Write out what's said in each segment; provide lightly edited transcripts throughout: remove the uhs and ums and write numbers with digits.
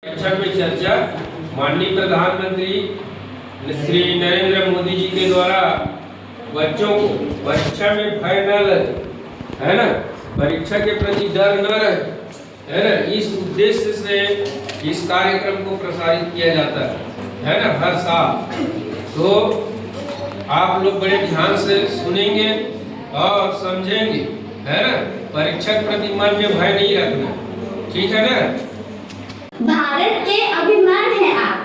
परीक्षा पे चर्चा माननीय प्रधानमंत्री श्री नरेंद्र मोदी जी के द्वारा बच्चों को परीक्षा में भय न लगे, है ना, परीक्षा के प्रति डर न रहे, है ना, इस उद्देश्य से इस कार्यक्रम को प्रसारित किया जाता है ना, हर साल। तो आप लोग बड़े ध्यान से सुनेंगे और समझेंगे, है ना, परीक्षा के प्रति मन में भय नहीं रखना, ठीक है ना। भारत के अभिमान है आप,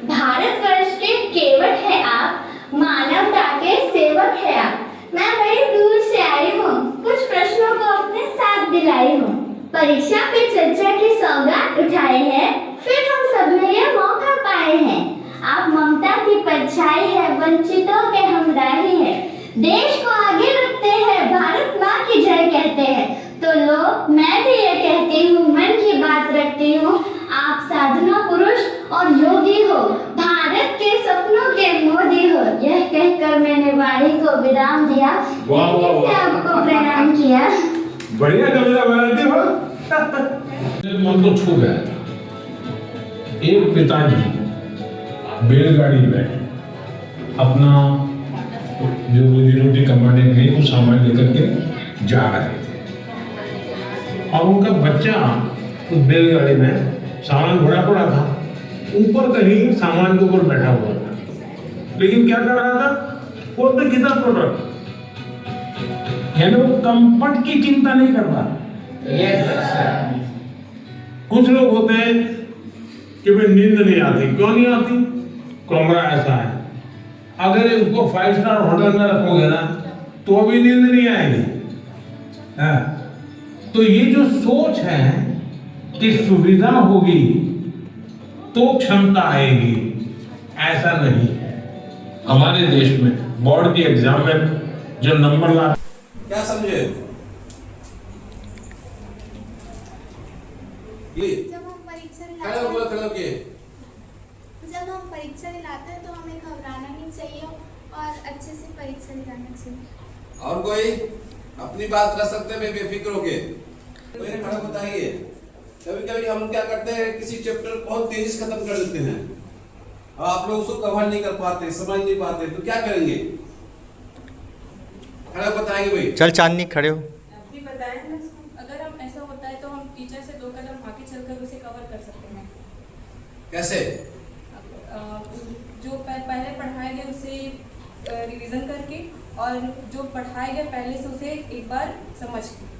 भारतवर्ष के केवट है आप, मानवता के सेवक है आप। मैं बड़ी दूर से आई हूँ, कुछ प्रश्नों को अपने साथ दिलाई हूँ। परीक्षा पे चर्चा की सौगात उठाए हैं, फिर हम सब ने ये मौका पाए हैं। आप ममता की परछाई है, वंचितों के हमराही है, देश को आगे रखते हैं, भारत माँ की जय कहते हैं। तो लो, मैं भी ये कहती हूँ, मन की बात रखती हूँ, आप साधना पुरुष और योगी हो, भारत के सपनों के मोदी हो। यह कहकर मैंने वाणी को विराम दिया। आपको प्रणाम किया। बढ़िया कविता बनाती हो। मन तो छू गया था। एक पिताजी बैलगाड़ी में अपना जो रोजी रोटी कमाने के लिए कुछ सामान लेकर के जा रहे थे और उनका बच्चा उस बैलगाड़ी में सामान भरा पड़ा था, ऊपर कहीं सामान के ऊपर बैठा हुआ था, लेकिन क्या कर रहा था, वो तो किताब पढ़ रहा था, यानी वो कंफर्ट की चिंता नहीं कर रहा। कुछ लोग होते हैं कि भाई नींद नहीं आती, क्यों नहीं आती, कमरा ऐसा है, अगर उसको 5 स्टार होटल में रखोगे ना तो अभी नींद नहीं आएगी। तो ये जो सोच है कि सुविधा होगी तो क्षमता आएगी, ऐसा नहीं है। हमारे देश में बोर्ड के एग्जाम में जो नंबर ला, क्या समझे? जब हम परीक्षा दिलाते हैं तो हमें घबराना नहीं चाहिए और अच्छे से परीक्षा दिलाना चाहिए। और कोई अपनी बात रख सकते हैं बेफिक्र होके? कोई खड़ा बताइए। कभी कभी हम क्या करते हैं, किसी चैप्टर बहुत तेजी से खत्म कर देते हैं और आप लोग उसको कवर नहीं कर पाते, समझ नहीं पाते, तो क्या करेंगे? खड़ा बताइए भाई। चल चांदनी खड़े हो। आप भी बताएं ना, अगर हम ऐसा होता है तो हम टीचर से 2 कदम आगे चलकर उसे कवर कर सकते हैं। कैसे? जो पहले पढ़ाए गए उसे रिवीजन करके और जो पढ़ाए गए पहले से उसे एक बार समझ के।